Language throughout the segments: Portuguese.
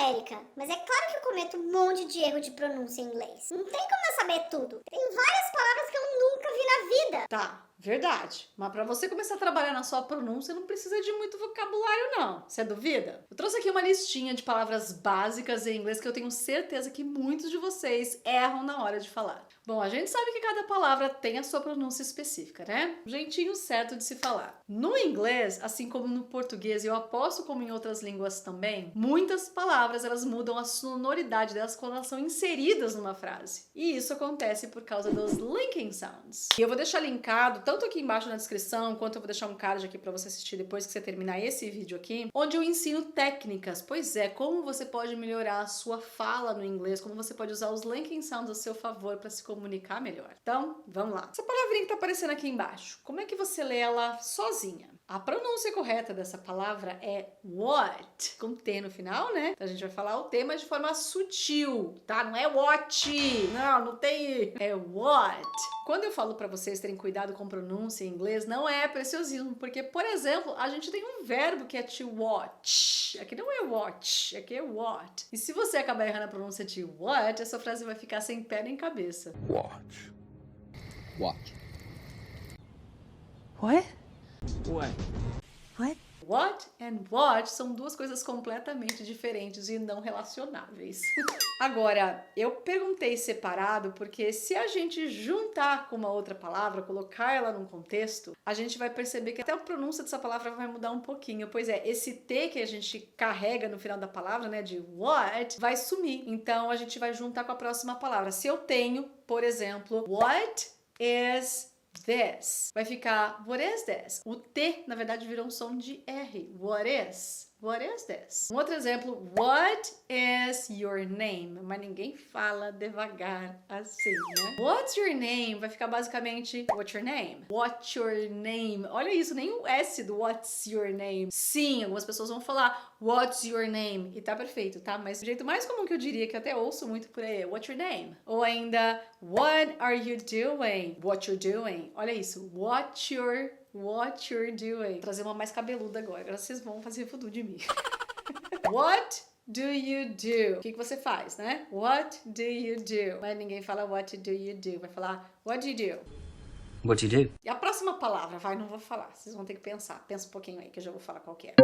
Érica, mas é claro que eu cometo um monte de erro de pronúncia em inglês. Não tem como eu saber tudo. Tem várias palavras que eu nunca vi na vida. Tá, verdade. Mas para você começar a trabalhar na sua pronúncia, não precisa de muito vocabulário, não. Você duvida? Eu trouxe aqui uma listinha de palavras básicas em inglês que eu tenho certeza que muitos de vocês erram na hora de falar. Bom, a gente sabe que cada palavra tem a sua pronúncia específica, né? O jeitinho certo de se falar. No inglês, assim como no português, e eu aposto como em outras línguas também, muitas palavras elas mudam a sonoridade delas quando elas são inseridas numa frase. E isso acontece por causa dos linking sounds. E eu vou deixar linkado, tanto aqui embaixo na descrição, quanto eu vou deixar um card aqui para você assistir depois que você terminar esse vídeo aqui, onde eu ensino técnicas, pois é, como você pode melhorar a sua fala no inglês, como você pode usar os linking sounds a seu favor para se comunicar melhor. Então, vamos lá. Essa palavrinha que tá aparecendo aqui embaixo, como é que você lê ela sozinha? A pronúncia correta dessa palavra é what, com T no final, né? Então a gente vai falar o T, mas de forma sutil, tá? Não é what, não tem, é what. Quando eu falo pra vocês terem cuidado com pronúncia em inglês, não é preciosismo, porque, por exemplo, a gente tem um verbo que é to watch. Aqui não é watch, aqui é what. E se você acabar errando a pronúncia de what, essa frase vai ficar sem pé nem cabeça. Watch. Watch. What? What? What? What and watch são duas coisas completamente diferentes e não relacionáveis. Agora, eu perguntei separado porque se a gente juntar com uma outra palavra, colocar ela num contexto, a gente vai perceber que até a pronúncia dessa palavra vai mudar um pouquinho. Pois é, esse T que a gente carrega no final da palavra, né, de what, vai sumir. Então, a gente vai juntar com a próxima palavra. Se eu tenho, por exemplo, what is this, vai ficar what is this? O T, na verdade, virou um som de R. What is? What is this? Um outro exemplo, what is your name? Mas ninguém fala devagar assim, né? What's your name? Vai ficar basicamente what's your name? What's your name? Olha isso, nem o S do what's your name. Sim, algumas pessoas vão falar what's your name? E tá perfeito, tá? Mas o jeito mais comum que eu diria, que eu até ouço muito por aí, é what's your name? Ou ainda, what are you doing? What you're doing? Olha isso, what you're doing. Vou trazer uma mais cabeluda agora. Agora vocês vão fazer voodoo de mim. What do you do? O que você faz, né? What do you do? Mas ninguém fala what do you do. Vai falar what do you do? What you do? E a próxima palavra, vai, não vou falar. Vocês vão ter que pensar. Pensa um pouquinho aí que eu já vou falar qual que é.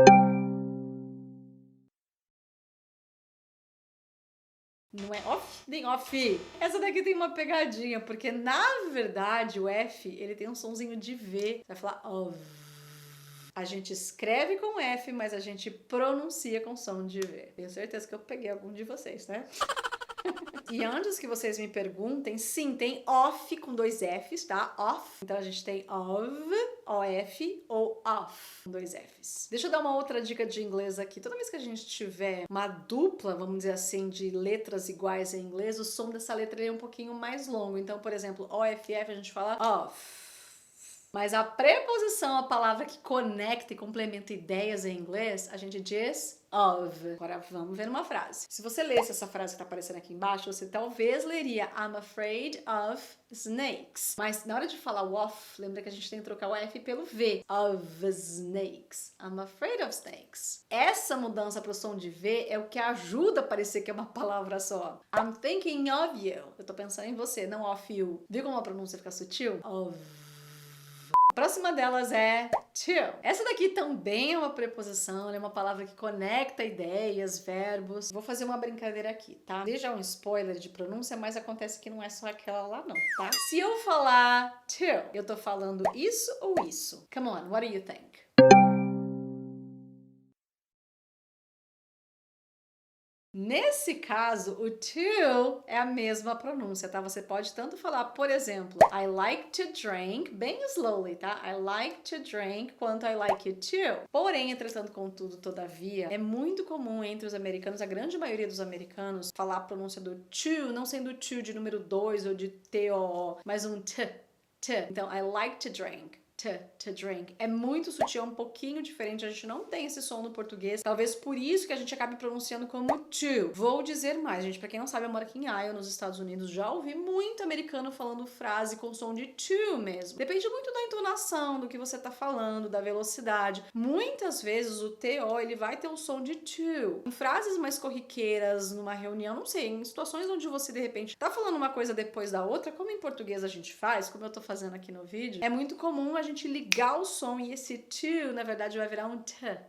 Não é off? Nem off. Essa daqui tem uma pegadinha, porque na verdade o F, ele tem um sonzinho de V. Você vai falar of. A gente escreve com F, mas a gente pronuncia com som de V. Tenho certeza que eu peguei algum de vocês, né? E antes que vocês me perguntem, sim, tem off com dois Fs, tá? Off. Então a gente tem of, O-F ou off com dois Fs. Deixa eu dar uma outra dica de inglês aqui. Toda vez que a gente tiver uma dupla, vamos dizer assim, de letras iguais em inglês, o som dessa letra é um pouquinho mais longo. Então, por exemplo, O-F-F a gente fala off. Mas a preposição, a palavra que conecta e complementa ideias em inglês, a gente diz of. Agora vamos ver uma frase. Se você lesse essa frase que tá aparecendo aqui embaixo, você talvez leria I'm afraid of snakes. Mas na hora de falar o of, lembra que a gente tem que trocar o F pelo V. Of snakes. I'm afraid of snakes. Essa mudança pro som de V é o que ajuda a parecer que é uma palavra só. I'm thinking of you. Eu tô pensando em você, não of you. Viu como a pronúncia fica sutil? Of. A próxima delas é to. Essa daqui também é uma preposição, ela é uma palavra que conecta ideias, verbos. Vou fazer uma brincadeira aqui, tá? Dei já um spoiler de pronúncia, mas acontece que não é só aquela lá não, tá? Se eu falar to, eu tô falando isso ou isso? Come on, what do you think? Nesse caso, o to é a mesma pronúncia, tá? Você pode tanto falar, por exemplo, I like to drink, bem slowly, tá? I like to drink, quanto I like you too. Porém, entretanto, contudo, todavia, é muito comum entre os americanos, a grande maioria dos americanos, falar a pronúncia do to, não sendo to de número 2 ou de T-O-O, mas um t. Então, I like to drink. to drink. É muito sutil, é um pouquinho diferente, a gente não tem esse som no português, talvez por isso que a gente acabe pronunciando como to. Vou dizer mais, gente, pra quem não sabe, eu moro aqui em Iowa, nos Estados Unidos, já ouvi muito americano falando frase com som de to mesmo. Depende muito da entonação, do que você tá falando, da velocidade. Muitas vezes o TO, ele vai ter o som de to. Em frases mais corriqueiras, numa reunião, não sei, em situações onde você, de repente, tá falando uma coisa depois da outra, como em português a gente faz, como eu tô fazendo aqui no vídeo, é muito comum a gente ligar o som e esse to, na verdade, vai virar um t.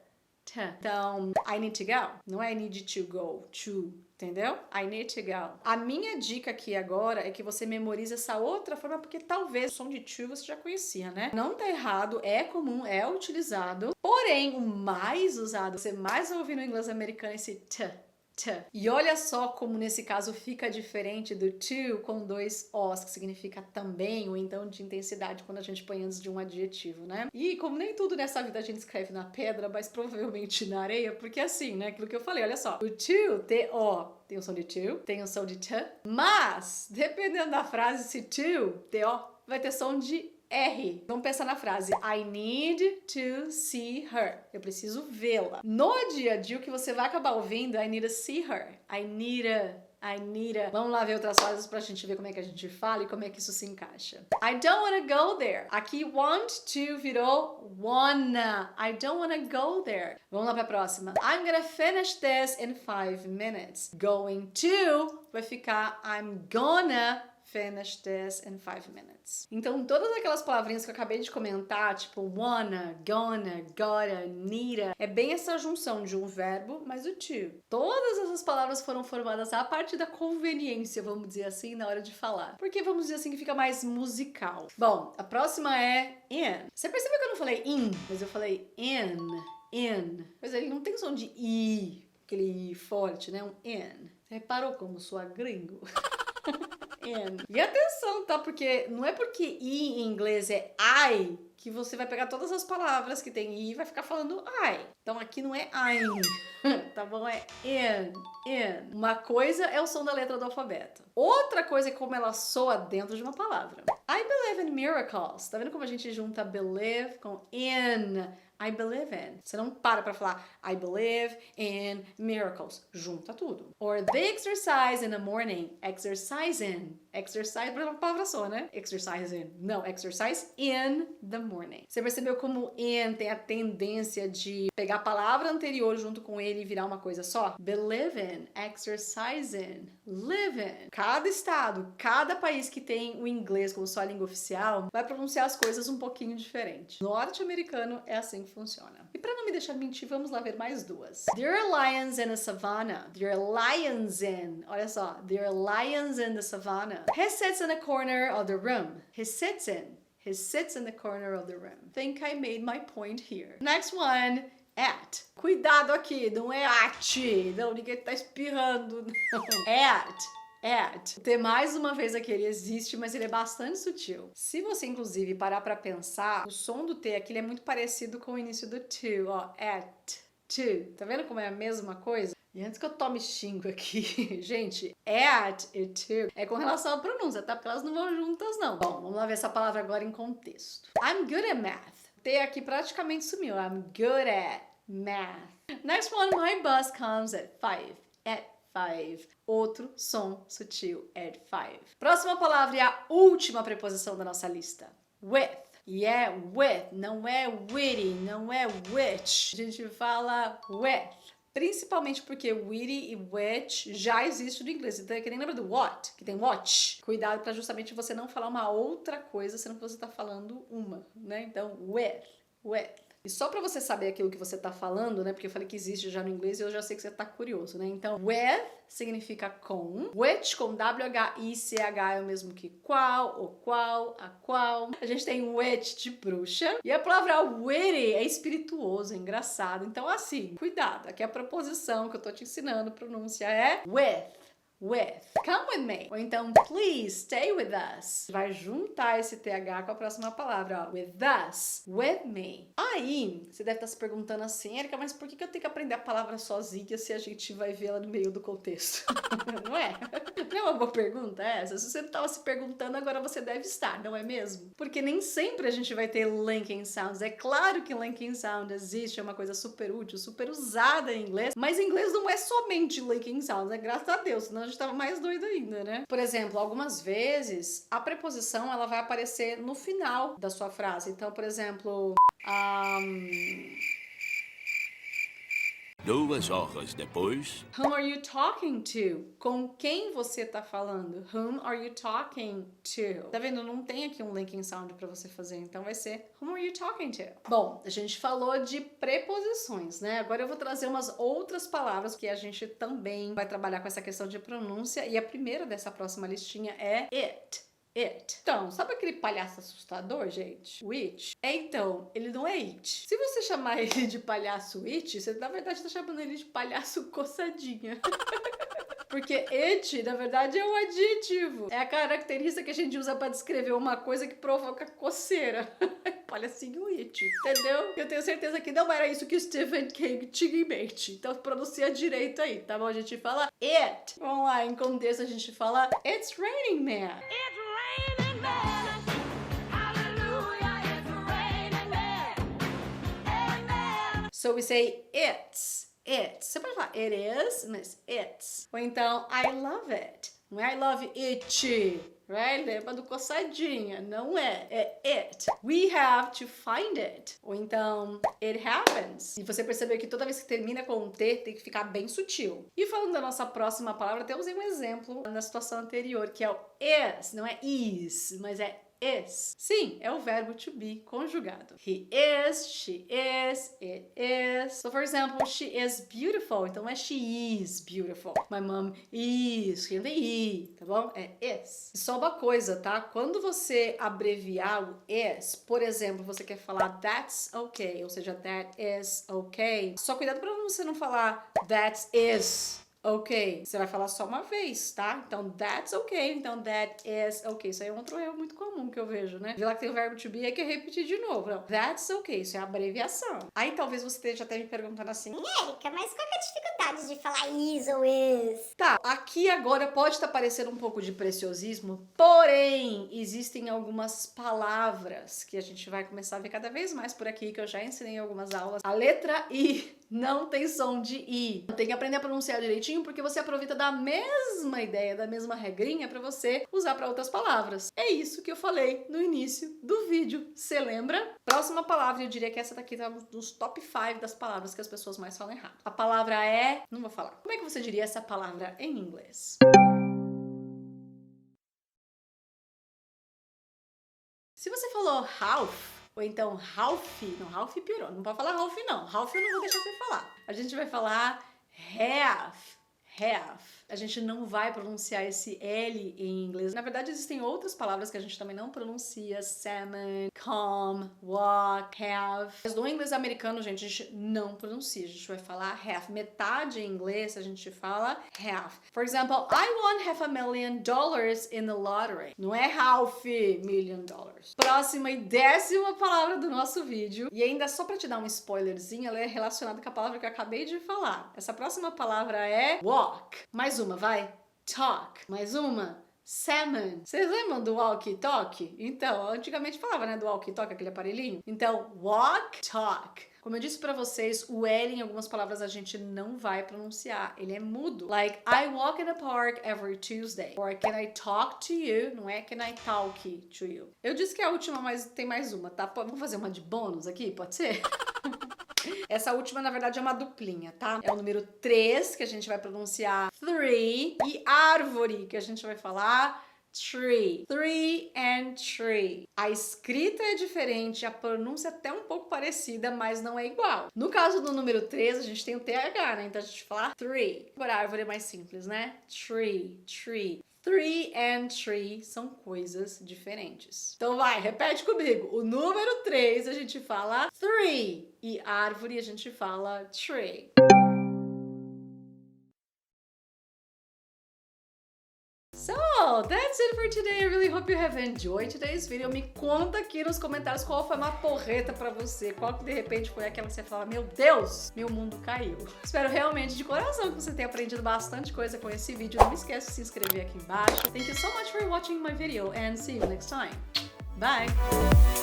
Então, I need to go. Não é I need to go, to. Entendeu? I need to go. A minha dica aqui agora é que você memorize essa outra forma, porque talvez o som de to você já conhecia, né? Não tá errado, é comum, é utilizado. Porém, o mais usado, você mais vai ouvir no inglês americano, é esse t. E olha só como nesse caso fica diferente do to com dois Os, que significa também, ou então de intensidade, quando a gente põe antes de um adjetivo, né? E como nem tudo nessa vida a gente escreve na pedra, mas provavelmente na areia, porque assim, né? Aquilo que eu falei, olha só. O to, T-O, tem o som de to, tem o som de t, mas, dependendo da frase, esse to, T-O, vai ter som de R. Vamos pensar na frase I need to see her. Eu preciso vê-la. No dia a dia, o que você vai acabar ouvindo I need to see her. I need a. Vamos lá ver outras frases pra gente ver como é que a gente fala e como é que isso se encaixa. I don't wanna go there. Aqui want to virou wanna. I don't wanna go there. Vamos lá pra próxima. I'm gonna finish this in 5 minutes. Going to vai ficar I'm gonna finish this in 5 minutes. Então, todas aquelas palavrinhas que eu acabei de comentar, tipo wanna, gonna, gotta, needa, é bem essa junção de um verbo mais o to. Todas essas palavras foram formadas a partir da conveniência, vamos dizer assim, na hora de falar. Porque, vamos dizer assim, que fica mais musical. Bom, a próxima é in. Você percebeu que eu não falei in, mas eu falei in. Pois é, ele não tem som de I, aquele I forte, né? Um in. Você reparou como soa gringo? E atenção, tá? Porque não é porque I em inglês é I que você vai pegar todas as palavras que tem I e vai ficar falando I. Então aqui não é I'm, tá bom? É in. Uma coisa é o som da letra do alfabeto. Outra coisa é como ela soa dentro de uma palavra. I believe in miracles. Tá vendo como a gente junta believe com in? I believe in. Você não para pra falar I believe in miracles. Junta tudo. Or they exercise in the morning. Exercise in. Exercise, por uma palavra só, né? Exercise in. Não, exercise in the morning. Você percebeu como in tem a tendência de pegar a palavra anterior junto com ele e virar uma coisa só? Believe in, exercise in, live in. Cada estado, cada país que tem o inglês como sua língua oficial vai pronunciar as coisas um pouquinho diferente. Norte-americano é assim que funciona. E para não me deixar mentir, vamos lá ver mais duas. There are lions in the savannah. There are lions in. Olha só. There are lions in the savannah. He sits in the corner of the room. He sits in the corner of the room. Think I made my point here. Next one. At. Cuidado aqui, não é at. Não, ninguém tá espirrando. Não. At. O T mais uma vez aqui, ele existe, mas ele é bastante sutil. Se você, inclusive, parar pra pensar, o som do T aqui ele é muito parecido com o início do to, ó. At, to. Tá vendo como é a mesma coisa? E antes que eu tome xingo aqui, gente, at e to é com relação à pronúncia, tá? Porque elas não vão juntas, não. Bom, vamos lá ver essa palavra agora em contexto. I'm good at math. O T aqui praticamente sumiu. I'm good at math. Next one, my bus comes at 5. At 5. Outro som sutil. At 5. Próxima palavra é a última preposição da nossa lista. With. E é with, não é witty, não é which. A gente fala with. Principalmente porque witty e which já existe no inglês. Então é que nem lembra do what, que tem watch. Cuidado para justamente você não falar uma outra coisa, sendo que você tá falando uma, né? Então, with. E só pra você saber aquilo que você tá falando, né? Porque eu falei que existe já no inglês e eu já sei que você tá curioso, né? Então, with significa com. Which com W-H-I-C-H é o mesmo que qual, o qual, a qual. A gente tem witch de bruxa. E a palavra witty é espirituoso, é engraçado. Então, assim, cuidado. Aqui a proposição que eu tô te ensinando, pronúncia é with. with. Come with me. Ou então, please stay with us. Vai juntar esse TH com a próxima palavra, ó. With us. With me. Aí, você deve estar se perguntando assim, Erika, mas por que eu tenho que aprender a palavra sozinha se a gente vai ver ela no meio do contexto? Não é? Não é uma boa pergunta essa? Se você não estava se perguntando, agora você deve estar, não é mesmo? Porque nem sempre a gente vai ter linking sounds. É claro que linking sound existe, é uma coisa super útil, super usada em inglês, mas em inglês não é somente linking sounds, graças a Deus, senão a gente tava mais doido ainda, né? Por exemplo, algumas vezes a preposição ela vai aparecer no final da sua frase. Então, por exemplo, 2 horas depois. whom are you talking to? Com quem você tá falando? Whom are you talking to? Tá vendo? Não tem aqui um linking sound pra você fazer, então vai ser whom are you talking to? Bom, a gente falou de preposições, né? Agora eu vou trazer umas outras palavras que a gente também vai trabalhar com essa questão de pronúncia, e a primeira dessa próxima listinha é it. It. Então, sabe aquele palhaço assustador, gente? O it? Então, ele não é it. Se você chamar ele de palhaço it, você na verdade tá chamando ele de palhaço coçadinha. Porque it, na verdade, é um adjetivo. É a característica que a gente usa pra descrever uma coisa que provoca coceira. Palhacinho it, entendeu? Eu tenho certeza que não era isso que o Stephen King tinha em mente. Então pronuncia direito aí, tá bom? A gente fala it. Vamos lá, em contexto a gente fala It's raining, man. It's raining men. Hallelujah, it's raining men. Amen. So we say it's. It. Você pode falar it is, mas it's. Ou então, I love it. Não é I love it, right? Lembra do coçadinha. Não é. É it. We have to find it. Ou então, it happens. E você percebeu que toda vez que termina com um T, tem que ficar bem sutil. E falando da nossa próxima palavra, temos um exemplo na situação anterior, que é o is. Não é is, mas é is. Sim, é o verbo to be conjugado. He is, she is, it is. So, for example, she is beautiful. Então, é she is beautiful. My mom is, com I, tá bom? É is. E só uma coisa, tá? Quando você abreviar o is, por exemplo, você quer falar that's okay, ou seja, that is okay. Só cuidado pra você não falar that is ok. Você vai falar só uma vez, tá? Então, that's okay. Então, that is okay. Isso aí é um outro erro muito comum que eu vejo, né? Vê lá que tem o verbo to be, aí quer repetir de novo. Não, that's okay. Isso é a abreviação. Aí, talvez você esteja até me perguntando assim, Erika, mas qual que é a dificuldade de falar is ou is? tá, aqui agora pode estar parecendo um pouco de preciosismo, porém, existem algumas palavras que a gente vai começar a ver cada vez mais por aqui, que eu já ensinei em algumas aulas. A letra I não tem som de I. Tem que aprender a pronunciar direitinho, porque você aproveita da mesma ideia, da mesma regrinha para você usar para outras palavras. É isso que eu falei no início do vídeo. Você lembra? Próxima palavra, eu diria que essa daqui tá nos top 5 das palavras que as pessoas mais falam errado. A palavra é... não vou falar. Como é que você diria essa palavra em inglês? Se você falou Ralph, ou então Ralph, não, Ralph piorou, não pode falar Ralph não, Ralph eu não vou deixar você falar. A gente vai falar half. A gente não vai pronunciar esse L em inglês. Na verdade, existem outras palavras que a gente também não pronuncia. Salmon, come, walk, have. Mas no inglês americano, gente, a gente não pronuncia. A gente vai falar half. Metade em inglês, a gente fala half. For example, I won $500,000 in the lottery. Não é half million dollars. Próxima e 10ª palavra do nosso vídeo. E ainda só pra te dar um spoilerzinho, ela é relacionada com a palavra que eu acabei de falar. Essa próxima palavra é walk. Mais uma, vai. Talk. Mais uma. Salmon. Vocês lembram do walkie-talkie? Então, antigamente falava, né, do walkie-talkie, aquele aparelhinho. Então, walk, talk. Como eu disse pra vocês, o L em algumas palavras a gente não vai pronunciar. Ele é mudo. Like, I walk in the park every Tuesday. Or can I talk to you? Não é can I talk to you. Eu disse que é a última, mas tem mais uma, tá? Vamos fazer uma de bônus aqui? Pode ser? Essa última, na verdade, é uma duplinha, tá? É o número 3, que a gente vai pronunciar three, e árvore, que a gente vai falar tree. Three and tree. A escrita é diferente, a pronúncia é até um pouco parecida, mas não é igual. No caso do número 3, a gente tem o TH, né? Então a gente fala three. Agora a árvore é mais simples, né? Tree, tree. Three and tree são coisas diferentes. Então vai, repete comigo. O número 3 a gente fala three e árvore a gente fala tree. Well, that's it for today. I really hope you have enjoyed today's video. Me conta aqui nos comentários qual foi uma porreta pra você. Qual que de repente foi aquela que você fala, meu Deus, meu mundo caiu. Espero realmente de coração que você tenha aprendido bastante coisa com esse vídeo. Não esquece de se inscrever aqui embaixo. Thank you so much for watching my video and see you next time. Bye!